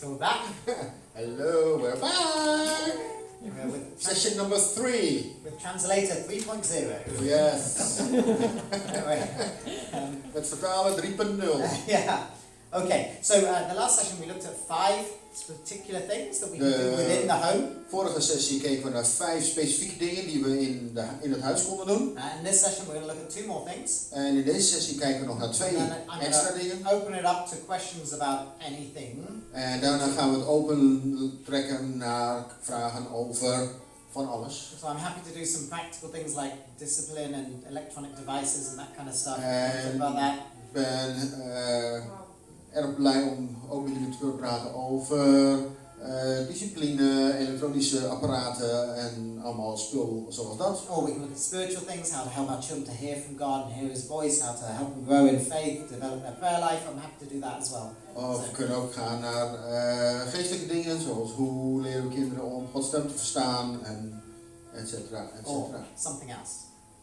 So we're back. Hello, we're back. With Session number 3. With Translator 3.0. Yes. Anyway, Met vertalen 3.0. yeah. Okay, so the last session we looked at 5 particular things that we can do within the home. Vorige sessie keken we naar 5 specifieke dingen die we in het huis konden doen. In this session we're going to look at 2 more things. En in deze sessie kijken we nog naar 2 extra dingen. Open it up to questions about anything. En daarna gaan we het open trekken naar vragen over van alles. So I'm happy to do some practical things like discipline and electronic devices and that kind of stuff. En About that. ik ben erg blij om ook met jullie te kunnen praten over discipline, elektronische apparaten en allemaal spul zoals dat. Or we can look at spiritual things, how to help our children to hear from God and hear His voice, how to help them grow in faith, develop their prayer life. I'm happy to do that as well. Of we kunnen ook gaan naar geestelijke dingen, zoals hoe leren we kinderen om Gods stem te verstaan en et cetera, et Or cetera. something else.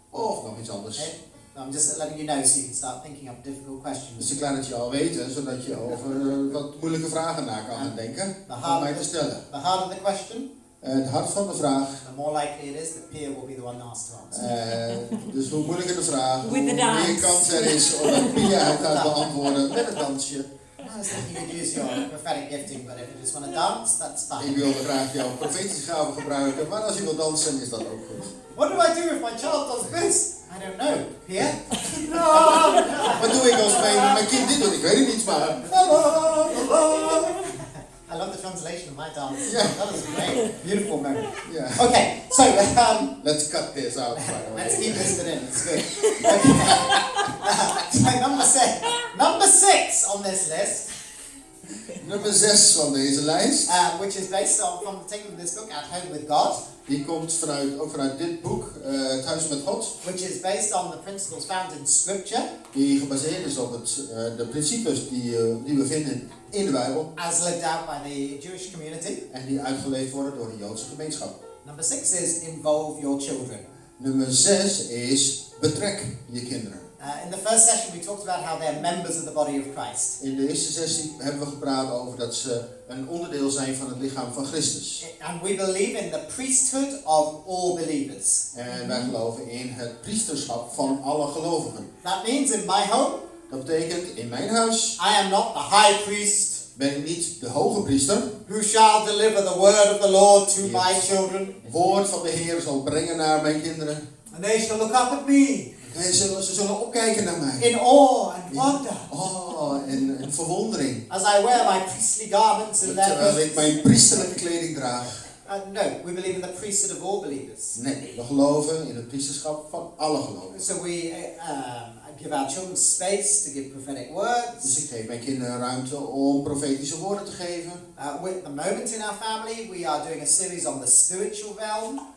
Of nog iets anders. Okay? I'm just letting you know so you can start thinking up difficult questions. Dus ik laat het je al weten, zodat je over wat moeilijke vragen na kan gaan denken om mij te stellen. The harder the question, Het hart van de vraag. the more likely it is that Pia will be the one asked to answer. Dus hoe moeilijker de vraag, hoe meer kans er is om Pia het gaat beantwoorden met een dansje. I was thinking you could use your prophetic gifting, but if you just want to dance, that's fine. Ik wilde graag jouw profetische gaven gebruiken, maar als je wilt dansen is dat ook goed. What do I do if my child does this? I don't know. Pia? Wat doe ik als mijn kind dit doet? Ik weet het niet, maar... I love the translation of my dance. Yeah. That was great. Beautiful moment. Yeah. Okay, so let's cut this out, by the way. let's keep this in. It's good. Okay. So number six on this list. Nummer 6 van deze lijst. Which is based on from taken from this book, At Home with God. Die komt ook vanuit dit boek, Het Huis met God. Which is based on the principles found in Scripture. Die gebaseerd is op de principes die we vinden in de Bijbel. As lived out by the Jewish community. En die uitgeleefd worden door de Joodse gemeenschap. Number 6 is involve your children. Nummer 6 is betrek je kinderen. In the first session we talked about how they're members of the body of Christ. In de eerste sessie hebben we gepraat over dat ze een onderdeel zijn van het lichaam van Christus. And we believe in the priesthood of all believers. En wij geloven in het priesterschap van alle gelovigen. That means in my home. Dat betekent in mijn huis. I am not the high priest. Ben ik niet de hoge priester. Who shall deliver the word of the Lord to my children. Woord van de Heer zal brengen naar mijn kinderen. And they shall look up at me. En ze zullen opkijken naar mij. In awe and wonder. En verwondering. As I wear my priestly garments and Terwijl ik mijn priesterlijke kleding draag. No, we believe in the priesthood of all believers. Nee, we geloven in het priesterschap van alle gelovigen. So we give our children space to give prophetic words. Dus ik geef mijn kinderen ruimte om profetische woorden te geven. At the moment in our family, we are doing a series on the spiritual realm.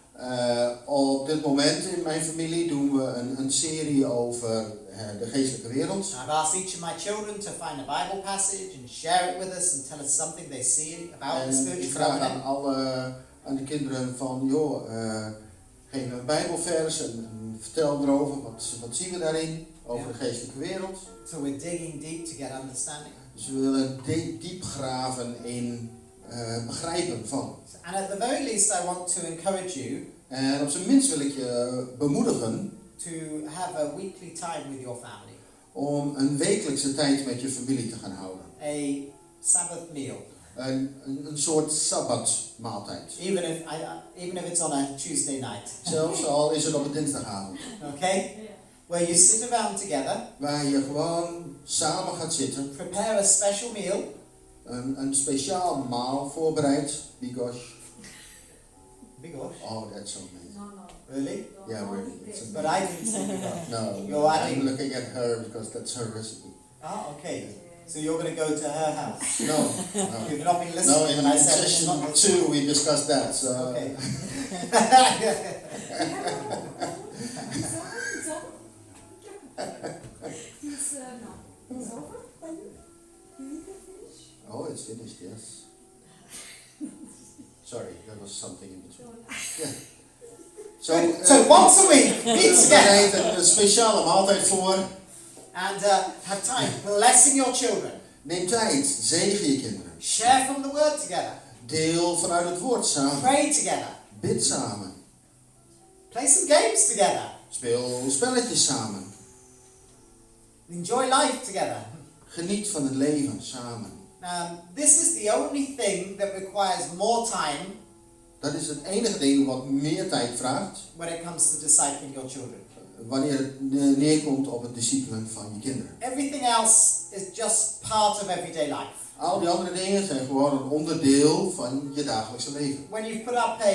Op dit moment in mijn familie doen we een serie over de geestelijke wereld. I've asked each of my children to find a Bible passage and share it with us and tell us something they see about the spiritual Ik vraag realm. aan de kinderen van, geef een Bijbelvers en vertel erover, wat zien we daarin, over de geestelijke wereld. So we're digging deep to get understanding. Dus we willen diep graven in begrijpen van. And at the very least I want to encourage you. En op zijn minst wil ik je bemoedigen. To have a weekly time with your family. Om een wekelijkse tijd met je familie te gaan houden. A Sabbath meal. Een soort sabbatmaaltijd. Even if it's on a Tuesday night. Zelfs al is het op een dinsdagavond. Okay? Where you sit around together. Waar je gewoon samen gaat zitten. Prepare a special meal. Een speciaal maal voorbereid. Bigosh. Bigosh? Oh, that's so amazing. Really? Yeah, really. It's amazing. But I didn't say bigosh. No, You're adding. I'm looking at her because that's her recipe. Ah, okay. So you're going to go to her house? No. You've not been listening. No, in when I said session 2 we discussed that. So. Okay. It's over? You need to finish? Oh, it's finished, yes. Sorry, there was something in between. Yeah. So once a week, meet together. Een speciale maaltijd voor. And have time blessing your children. Neem tijd, zegen je kinderen. Share from the word together. Deel vanuit het woord samen. Pray together. Bid samen. Play some games together. Speel spelletjes samen. Enjoy life together. Geniet van het leven samen. This is the only thing that requires more time Dat is het enige ding wat meer tijd vraagt when it comes to discipling your children. wanneer het neerkomt op het discipelen van je kinderen. Everything else is just part of everyday life. Al die andere dingen zijn gewoon een onderdeel van je dagelijkse leven. When you put up a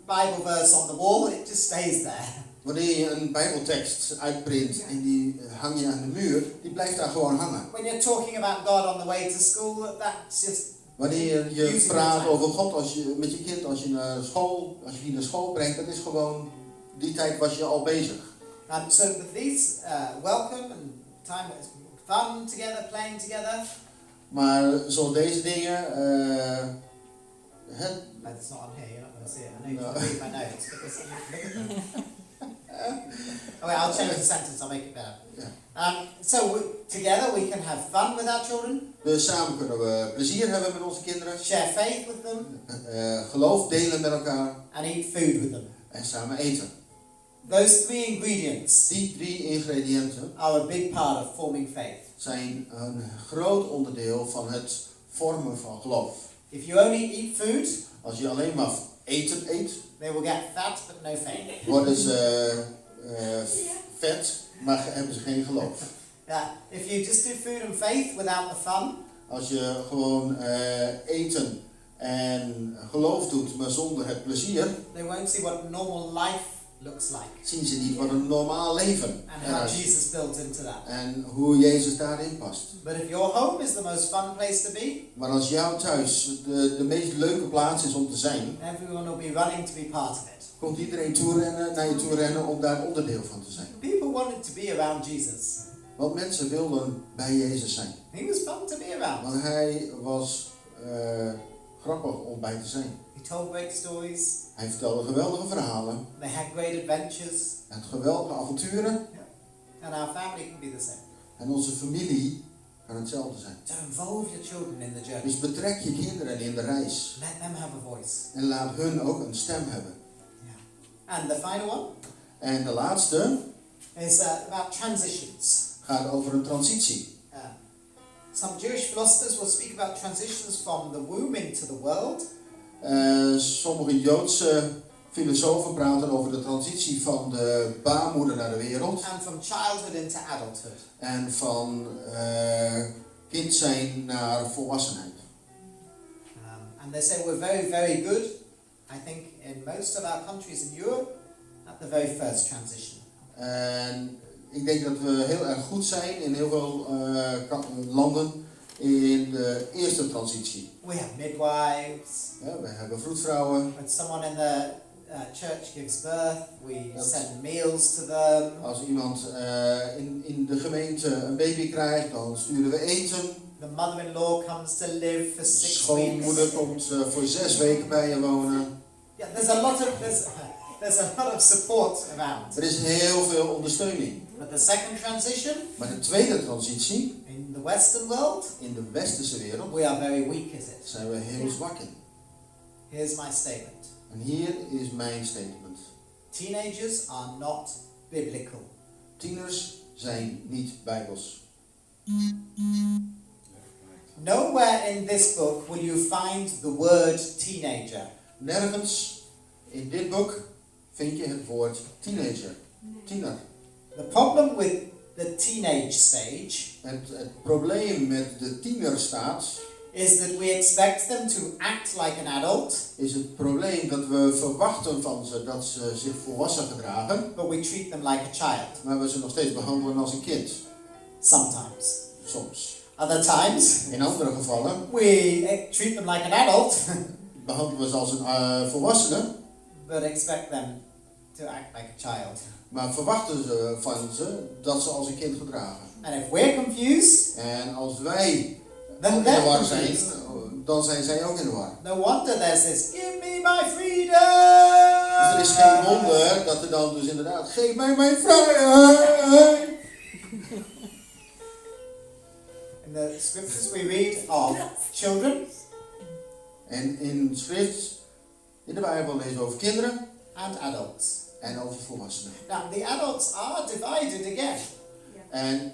Bible verse on the wall, it just stays there. Wanneer je een bijbeltekst uitprint en die hang je aan de muur, die blijft daar gewoon hangen. When you're talking about God on the way to school, that's just Wanneer je using praat your time. over God met je kind als je die naar school brengt, dat is gewoon, die tijd was je al bezig. So these welcome and time is fun together, playing together. Maar zoals deze dingen, It's not on here, you're not going to see it. I know you can read my notes because oh wait, I'll change the sentence, I'll make it better. So together we can have fun with our children. Dus samen kunnen we plezier hebben met onze kinderen. Share faith with them. Geloof delen met elkaar. And eat food with them. En samen eten. Those three ingredients Die 3 ingrediënten are a big part of forming faith. zijn een groot onderdeel van het vormen van geloof. If you only eat food, Als je alleen maar eten eet, they will get fat but no faith. worden ze vet, maar hebben ze geen geloof. If you just do food and faith without the fun, Als je gewoon eten en geloof doet, maar zonder het plezier, they won't see what normal life looks like zien ze niet wat een normaal leven and how eruit ziet. Jesus built into that. En hoe Jezus daarin past. But if your home is the most fun place to be, Maar als jouw thuis de meest leuke plaats is om te zijn, everyone will be running to be part of it. komt iedereen naar je toe rennen om daar onderdeel van te zijn. People wanted to be around Jesus. Want mensen wilden bij Jezus zijn. He was fun to be around. Want hij was grappig om bij te zijn. He told great stories. Hij vertelde geweldige verhalen. They had great adventures. Hij had geweldige avonturen. And our family can be the same. En onze familie kan hetzelfde zijn. So involve your children in the journey. Dus betrek je kinderen in de reis. Let them have a voice. En laat hun ook een stem hebben. And the final one En de laatste is about transitions. gaat over een transitie. Some Jewish philosophers will speak about transitions from the womb into the world. Sommige Joodse filosofen praten over de transitie van de baarmoeder naar de wereld. And from childhood into adulthood. En van kind zijn naar volwassenheid. And they say we're very, very good, I think, in most of our countries in Europe, at the very first transition. En ik denk dat we heel erg goed zijn in heel veel landen in de eerste transitie. We have midwives. Ja, we hebben vroedvrouwen. When someone in the church gives birth, we send meals to them. Als iemand in de gemeente een baby krijgt, dan sturen we eten. The mother-in-law comes to live for 6 weeks. Schoonmoeder komt voor 6 weken bij je wonen. Yeah, there's a lot of support around. Er is heel veel ondersteuning. But the second transition, Maar de tweede transitie, in the Western world, in de westerse wereld, we are very weak at it. zijn we heel zwak in. Here's my statement. En hier is mijn statement. Teenagers are not biblical. Tieners zijn niet bijbels. Nowhere in this book will you find the word teenager. Nergens in dit boek vind je het woord teenager. Tiener. The problem with the teenage stage Het probleem met de tienerstaat is that we expect them to act like an adult, is het probleem dat we verwachten van ze dat ze zich volwassen gedragen, but we treat them like a child. maar we ze nog steeds behandelen als een kind. Sometimes. Soms. Other times, In andere gevallen we treat them like an adult, behandelen we ze als een volwassene, but expect them to act like a child. maar verwachten ze van ze dat ze als een kind gedragen. And if we're confused, En als wij then in de they're war zijn, confused. dan zijn zij ook in de war. No wonder there's this, give me my freedom! Dus er is geen wonder dat er dan dus inderdaad, geef mij mijn vrijheid! In the scriptures we read of children En in de schrift, in de Bijbel lezen we over kinderen and adults. en over volwassenen. Now, the adults are divided again En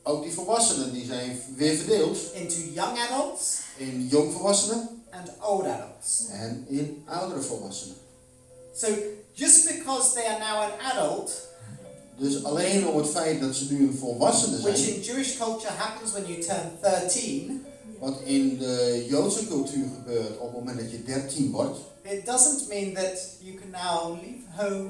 ook die volwassenen die zijn weer verdeeld into young adults in jongvolwassenen and old adults. en in oudere volwassenen. So, just because they are now an adult, Dus alleen om het feit dat ze nu een volwassene which zijn, in Jewish culture happens when you turn 13, wat in de Joodse cultuur gebeurt op het moment dat je 13 wordt, it doesn't mean that you can now leave home.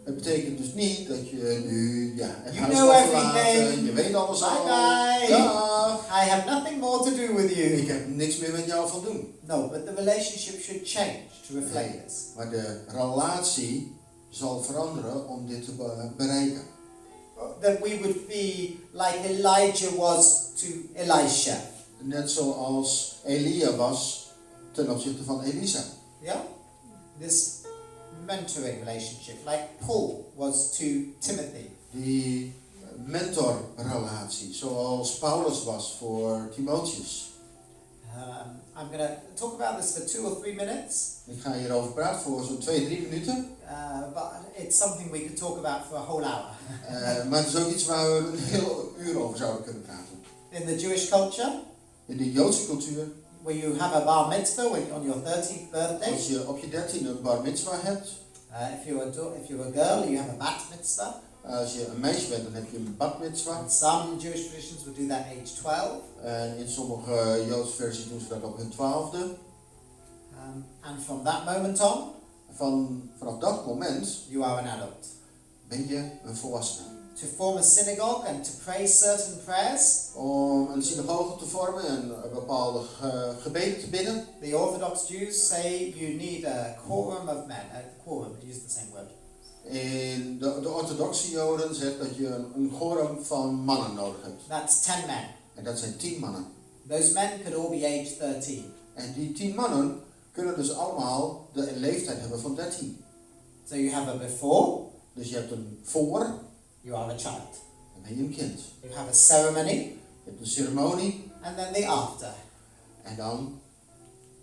het betekent dus niet dat je nu het You huis know mag everything. verlaten, je weet alles al. Bye bye. Dag. I have nothing more to do with Ik you. heb niks meer met jou van doen. No, but the relationship should change to reflect this. Maar de relatie zal veranderen om dit te bereiken. That we would be like Elijah was to Elisha. Net zoals Elia was ten opzichte van Elisa. Yeah? This mentoring relationship, like Paul was to Timothy. Die mentorrelatie, zoals Paulus was voor Timotheus. I'm going to talk about this for 2 or 3 minutes, Ik ga hierover praten voor zo'n 2-3 minuten. but it's something we could talk about for a whole hour. Maar het is ook iets waar we een heel uur over zouden kunnen praten. In the Jewish culture, In de Joodse cultuur, where you have a bar mitzvah on your 13th birthday, als je op je 13e een bar mitzvah hebt, if you're a girl, you have a bat mitzvah. als je een meisje bent, dan heb je een bat mitzvah. And some Jewish traditions would do that age 12. En in sommige Joodse versies doen ze dat op hun 12e. And from that moment on, Vanaf dat moment you are an adult. ben je een volwassene. To form a synagogue and to pray certain prayers, Om een synagoge te vormen en bepaalde gebeden te bidden. the Orthodox Jews say you need a quorum of men. Quorum, use the same word. In de orthodoxe Joden zegt dat je een quorum van mannen nodig hebt. That's 10 men. En dat zijn 10 mannen. Those men could all be age 13. En die 10 mannen kunnen dus allemaal de leeftijd hebben van 13. So you have a before, Dus je hebt een voor, you are a child. dan ben je een kind. You have a ceremony, Je hebt een ceremonie and then the after, en dan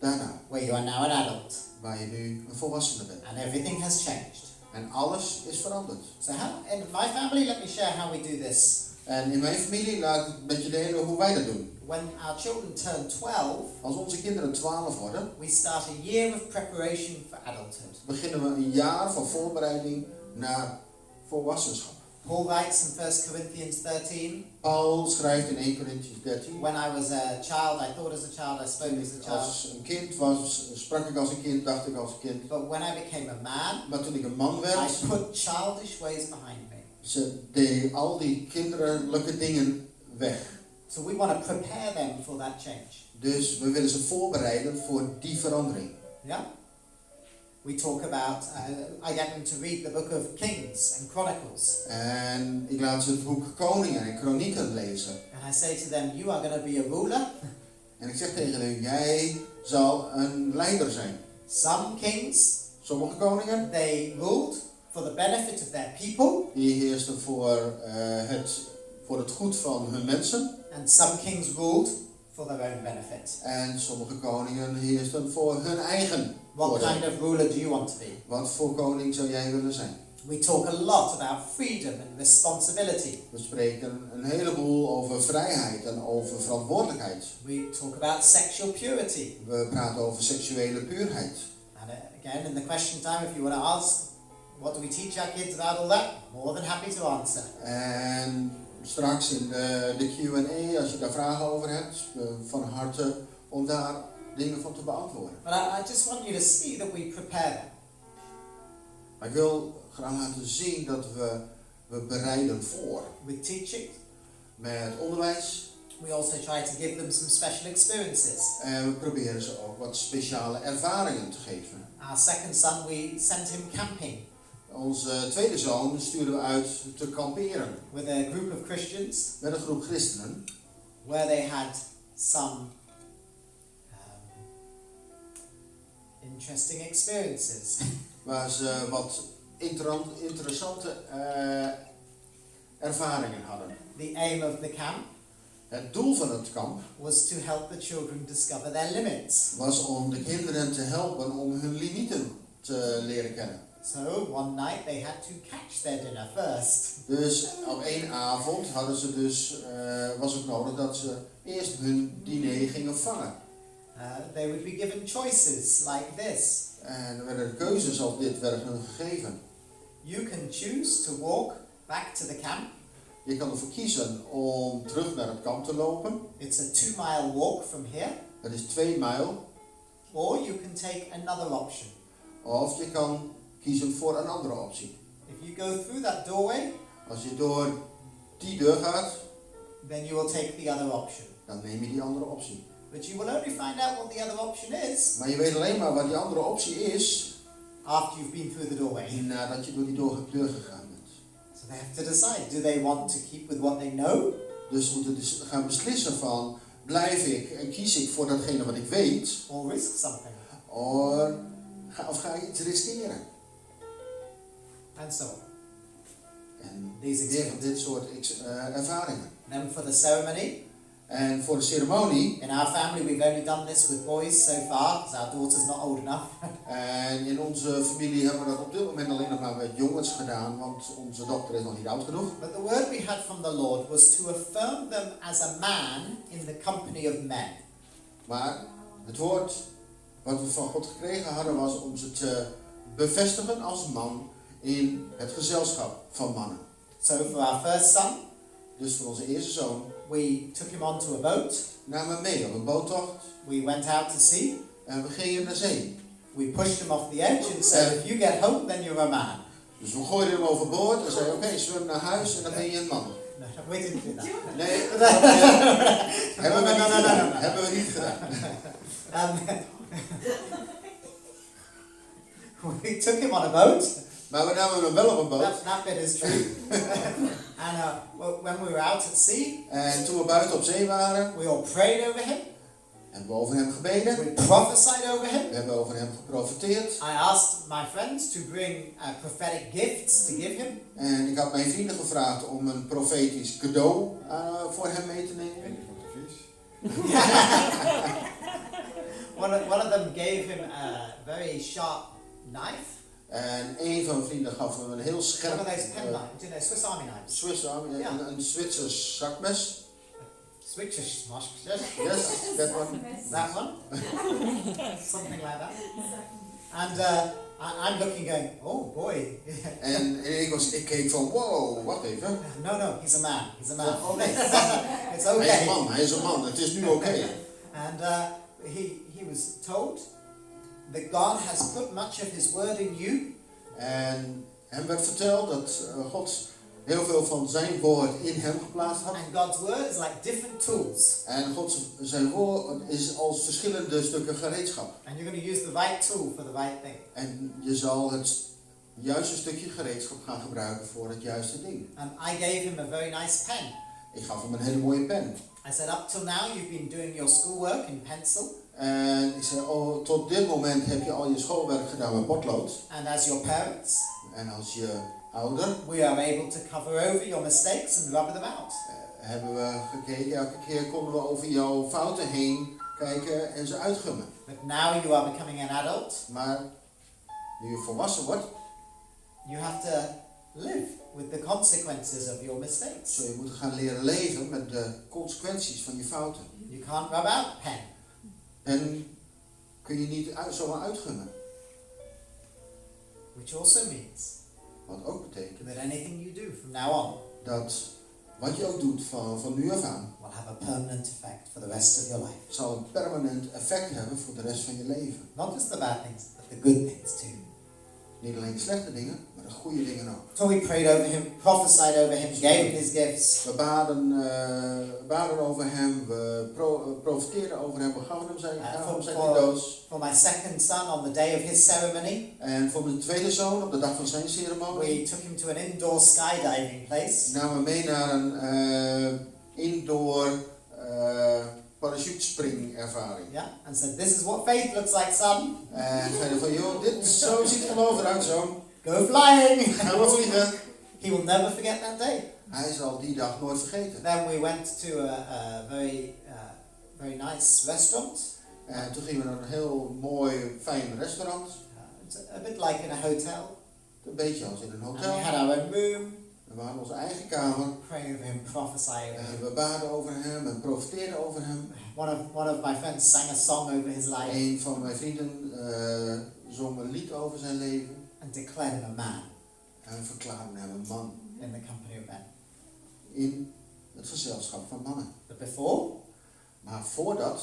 daarna, where you are now an adult. waar je nu een volwassene bent. And everything has changed. En alles is veranderd. So in my family, let me share how we do this. En in mijn familie laat ik met je delen hoe wij dat doen. When our children turn 12, Als onze kinderen 12 worden, we start a year of preparation for adulthood. beginnen we een jaar van voorbereiding naar volwassenschap. Paul writes in 1 Corinthians 13, Paul schrijft in 1 Corinthians 13. when I was a child, I thought as a child, I spoke as a child. Als een kind was, sprak ik als een kind, dacht ik als een kind. But when I became a man, Maar toen ik een man werd, I put childish ways behind me. ze deed al die kinderlijke dingen weg. So we want to prepare them for that change. Dus we willen ze voorbereiden voor die verandering. Yeah? We talk about, I get them to read the book of Kings and Chronicles. En ik laat ze het boek Koningen en Kronieken lezen. And I say to them, you are going to be a ruler. En ik zeg tegen hen, jij zal een leider zijn. Some kings, Sommige koningen, they ruled for the benefit of their people. die heersten voor het goed van hun mensen. And some kings ruled for their own benefit. En sommige koningen heersten voor hun eigen What voordeel. kind of ruler do you want to be? Wat voor koning zou jij willen zijn? We talk a lot about freedom and responsibility. We spreken een heleboel over vrijheid en over verantwoordelijkheid. We talk about sexual purity. We praten over seksuele puurheid. And again, in the question time, if you want to ask, what do we teach our kids about all that? More than happy to answer. En straks in de Q&A, als je daar vragen over hebt, van harte om daar dingen van te beantwoorden. But I just want you to see that we prepare them. Maar ik wil graag laten zien dat we bereiden voor. With teaching, Met onderwijs. we also try to give them some special experiences. En we proberen ze ook wat speciale ervaringen te geven. Our second son, we sent him camping Onze tweede zoon sturen we uit te kamperen. with a group of Christians Met een groep christenen. where they had some interesting experiences. Waar ze wat interessante ervaringen hadden. The aim of the camp Het doel van het kamp was to help the children discover their limits. was om de kinderen te helpen om hun limieten te leren kennen. So one night they had to catch their dinner first. Dus op één avond was het nodig dat ze eerst hun diner gingen vangen. They would be given choices like this. En er werden keuzes als dit werden hun gegeven. You can choose to walk back to the camp. Je kan ervoor kiezen om terug naar het kamp te lopen. It's a 2-mile walk from here. Dat is 2 mijl. Or you can take another option. Of je kan kiezen voor een andere optie. If you go through that doorway, Als je door die deur gaat, then you will take the other option. dan neem je die andere optie. But you will only find out what the other option is Maar je weet alleen maar wat die andere optie is after you've been through the doorway. nadat je door die deur gegaan bent. So they have to decide, do they want to keep with what they know? Dus ze moeten dus gaan beslissen van, blijf ik en kies ik voor datgene wat ik weet, Or risk something? of ga ik iets riskeren? And so on. En These weer van dit soort ervaringen. Then for the ceremony, En voor de ceremonie, in our family we've only done this with boys so far, because our daughter's not old enough. en in onze familie hebben we dat op dit moment alleen nog maar met jongens gedaan, want onze dochter is nog niet oud genoeg. But the word we had from the Lord was to affirm them as a man in the company of men. Maar het woord wat we van God gekregen hadden was om ze te bevestigen als man in het gezelschap van mannen. So for our first son, Dus voor onze eerste zoon we took him onto a boat. namen we mee op een boottocht We went out to sea. en we gingen naar zee. We pushed him off the edge and said, if you get home, then you're a man. Dus we gooiden hem overboord en zeiden oké, zwem naar huis en dan ben je een man. No, we didn't do that. Nee, hebben we niet gedaan. We took him on a boat. Maar we namen hem wel op een boot. That bit is true. And when we were out at sea, En toen we buiten op zee waren, we all prayed over him. hebben we over hem gebeden. We prophesied over him. We hebben over hem geprofeteerd. I asked my friends to bring prophetic gifts to give him. En ik had mijn vrienden gevraagd om een profetisch cadeau voor hem mee te nemen. One of them gave him a very sharp knife. En een van mijn vrienden gaf hem een heel One scherp of those pen knives, you know, Swiss Army knives. Swiss Army, Ja. een Zwitsers zakmes. Switcher smash. Yes, that one. That one? Something like that. And I'm looking going, oh boy. En ik keek van, wow, wacht even. No, he's a man. He's a man. Oh, nee. It's Hij is een okay. man, hij is een man, het is nu oké. And he was told that God has put much of his word in you. En hem werd verteld dat God heel veel van zijn woord in hem geplaatst had. And God's word is like different tools. En zijn woord is als verschillende stukken gereedschap. And you're going to use the right tool for the right thing. En je zal het juiste stukje gereedschap gaan gebruiken voor het juiste ding. And I gave him a very nice pen. Ik gaf hem een hele mooie pen. I said, up till now you've been doing your schoolwork in pencil. En ik zei, oh, tot dit moment heb je al je schoolwerk gedaan met potlood. And as your parents, En als je ouder we are able to cover over your mistakes and rub them out. hebben we gekeken, elke keer konden we over jouw fouten heen kijken en ze uitgummen. But now you are becoming an adult. Maar nu je volwassen wordt, You have to live with the consequences of your mistakes. zul je moeten gaan leren leven met de consequenties van je fouten. You can't rub out pen. En kun je niet zomaar uitgummen. Which also means Wat ook betekent that anything you do from now on dat wat je ook doet van nu af aan, will have a permanent effect for the rest of your life. zal een permanent effect hebben voor de rest van je leven. Not just the bad things, but the good things too. Niet alleen de slechte dingen, maar de goede dingen ook. So we prayed over him, prophesied over him, gave him his gifts. We baden over hem, we profeteerden over hem, we gaven hem zijn cadeaus. For my second son on the day of his ceremony, En voor mijn tweede zoon op de dag van zijn ceremonie we took him to an indoor skydiving place. namen we mee naar een indoor parachutespringervaring. Yeah, and said, this is what faith looks like, son. En zeiden van, joh, zo ziet geloof eruit, zoon. Go flying. Gaan we vliegen. He will never forget that day. Hij zal die dag nooit vergeten. Then we went to a very nice restaurant. En toen gingen we naar een heel mooi, fijn restaurant. It's a bit like in a hotel. Een beetje als in een And hotel. we had our own room. We hadden onze eigen kamer. Pray over him, prophesy over En him. we baden over hem en profeteerden over hem. One of my friends sang a song over his life Een van mijn vrienden zong een lied over zijn leven. and declared him a man En verklaarden hem een man in the company of men. in het gezelschap van mannen. But before Maar voordat,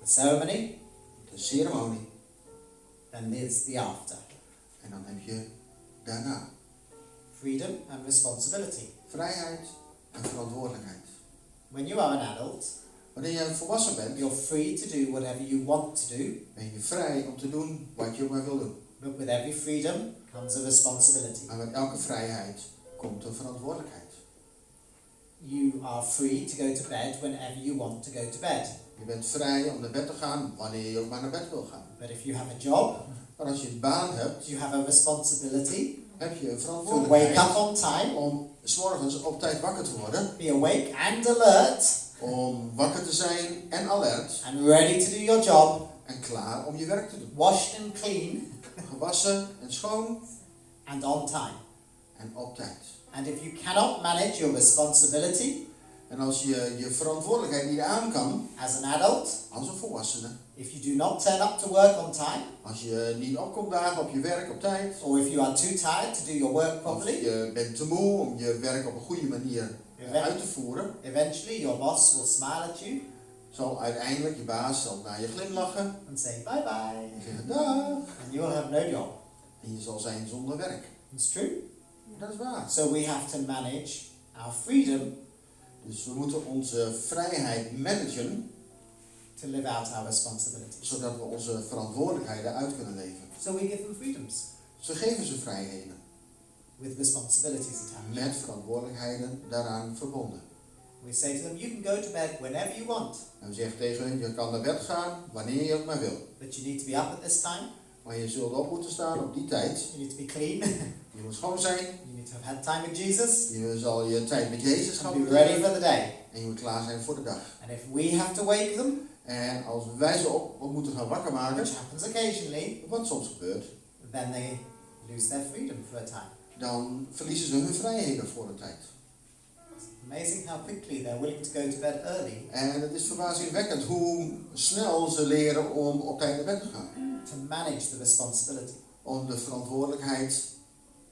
the ceremony, de ceremonie, then there's the after. en dan heb je daarna Freedom and responsibility. vrijheid en verantwoordelijkheid. When you are an adult, Wanneer jij volwassen bent, you're free to do whatever you want to do, ben je vrij om te doen wat je ook maar wil doen. but with every freedom comes a responsibility. Maar met elke vrijheid komt een verantwoordelijkheid. You are free to go to bed whenever you want to go to bed. Je bent vrij om naar bed te gaan wanneer je ook maar naar bed wil gaan. But if you have a job, Maar als je een baan hebt, you have a responsibility heb je een to wake verantwoordelijkheid up on time, om 's morgens op tijd wakker te worden, be awake and alert, om wakker te zijn en alert and ready to do your job, en klaar om je werk te doen. washed and clean, Gewassen en schoon and on time. en op tijd. And if you cannot manage your responsibility En als je je verantwoordelijkheid niet aan kan, as an adult, als een volwassene, if you do not turn up to work on time, als je niet opkomt dagen op je werk op tijd, or if you are too tired to do your work of properly, je bent te moe om je werk op een goede manier uit te voeren, eventually your boss will smile at you zal uiteindelijk je baas naar je glimlachen and say bye bye, en zeggen dag. and you will have no job. En je zal zijn zonder werk. It's true. Dat is waar. So we have to manage our freedom Dus we moeten onze vrijheid managen, to live out our responsibilities. zodat we onze verantwoordelijkheden uit kunnen leven. So we give them freedoms Dus we geven ze vrijheden, with responsibilities attached. met verantwoordelijkheden daaraan verbonden. We say to them, you can go to bed whenever you want, En we zeggen tegen hen, je kan naar bed gaan wanneer je ook maar wil. but you need to be up at this time, Maar je zult op moeten staan op die tijd. you need to be clean, Je moet schoon zijn. you need to have had time with Jesus, Je zal je tijd met Jezus gaan and be ready beleven. for the day. En je moet klaar zijn voor de dag. And if we have to wake them, En als wij ze op moeten gaan wakker maken, which happens occasionally, wat soms gebeurt, then they lose their freedom for a time. dan verliezen ze hun vrijheden voor een tijd. It's amazing how quickly they're willing to go to bed early En het is verbazingwekkend hoe snel ze leren om op tijd naar bed te gaan. to manage the responsibility. Om de verantwoordelijkheid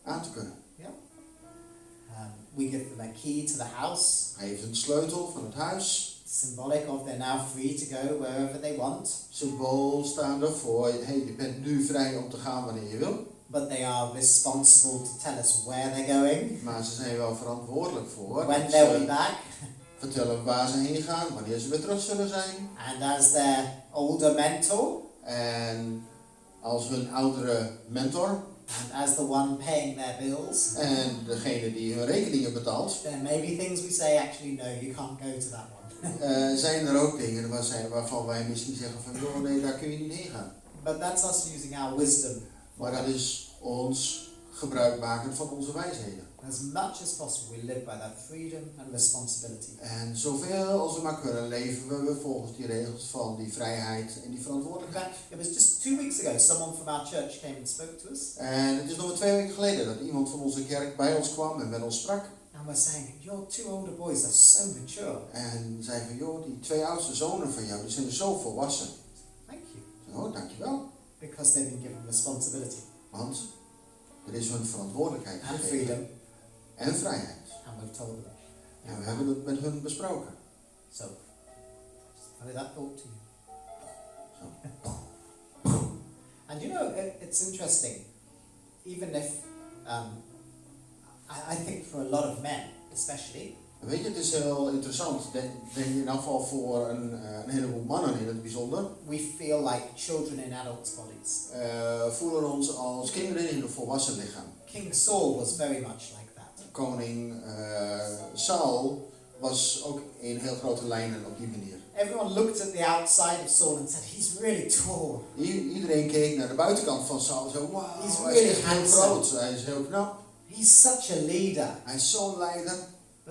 aan te kunnen. We give them a key to the house, Hij heeft een sleutel van het huis. symbolic of they're now free to go wherever they want, Symbool staan ervoor, hey, je bent nu vrij om te gaan wanneer je wil. but they are responsible to tell us where they're going, Maar ze zijn wel verantwoordelijk voor. when dat they'll be ze back, vertellen waar ze heen gaan, wanneer ze weer terug zullen zijn. and as their older mentor, En als hun oudere mentor and as the one paying their bills, en degene die hun rekeningen betaalt, there may be things we say, actually no, you can't go to that one. zijn er ook dingen waarvan wij misschien zeggen van joh, nee, daar kun je niet heen gaan. But that's us using our wisdom. Maar dat is ons gebruik maken van onze wijsheden. As much as possible, we live by that freedom and responsibility. En zoveel als we maar kunnen leven we volgens die regels van die vrijheid en die In verantwoordelijkheid. fact, it was just 2 weeks ago, someone from our church came and spoke to us, En het is nog maar 2 weken geleden dat iemand van onze kerk bij ons kwam en met ons sprak. and was saying, your 2 older boys are so mature. En zei van joh, die 2 oudste zonen van jou, die zijn zo volwassen. Thank you. Ik zei, oh, dankjewel. Because they've been given responsibility Want er is hun verantwoordelijkheid and gegeven. freedom, En vrijheid. and we've told them. En we hebben het met hun besproken. So, just throw that thought to you. Zo. And you know, it's interesting, even if, I think for a lot of men, especially, Weet je, het is heel interessant. Denk in ieder geval voor een heleboel mannen in het bijzonder. we feel like children in adults' bodies. Voelen ons als kinderen in een volwassen lichaam. King Saul was very much like that. Koning Saul was ook in heel grote lijnen op die manier. Everyone looked at the outside of Saul and said, he's really tall. Iedereen keek naar de buitenkant van Saul en zei, wow, He's hij really is echt heel handsome. groot, hij is heel knap, He's such a leader. hij is zo'n leider.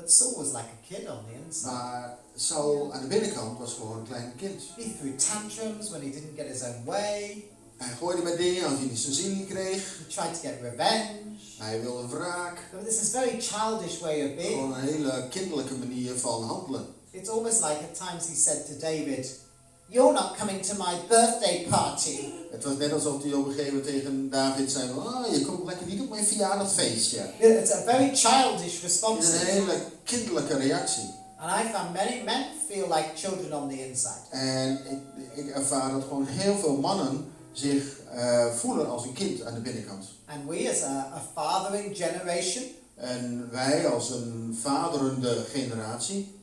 But Saul was like a kid on the inside. Maar Saul aan de binnenkant was gewoon een klein kind. He threw tantrums when he didn't get his own way. Hij gooide met dingen als hij niet zijn zin niet kreeg. He tried to get revenge. Hij wilde wraak. But this is a very childish way of being. Gewoon een hele kinderlijke manier van handelen. It's almost like at times he said to David, "You're not coming to my birthday party." Het was net alsof hij op een gegeven moment tegen David zei, je komt lekker niet op mijn verjaardagfeestje. It's a very childish Het response. is een hele kinderlijke reactie. And I found many men feel like children on the inside. En ik ervaar dat gewoon heel veel mannen zich voelen als een kind aan de binnenkant. And we as a fathering generation, En wij als een vaderende generatie,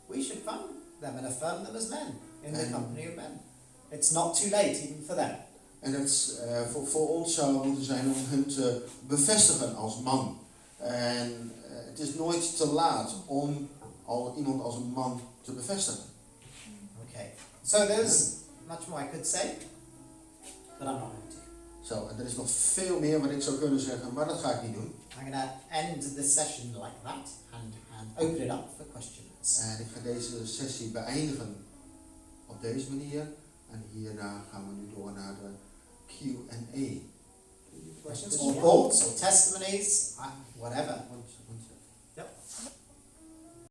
we should fund them and affirm them as men in the company of men. It's not too late even for them. en het voor ons zou het moeten zijn om hen te bevestigen als man. En het is nooit te laat om iemand als een man te bevestigen. Okay. So there's much more I could say, but I'm not going to. Zo, en er is nog veel meer wat ik zou kunnen zeggen, maar dat ga ik niet doen. I'm going to end this session like that and open it up for questions. En ik ga deze sessie beëindigen op deze manier. En hierna gaan we nu door naar de Q&A. Questions or thoughts or testimonies, whatever.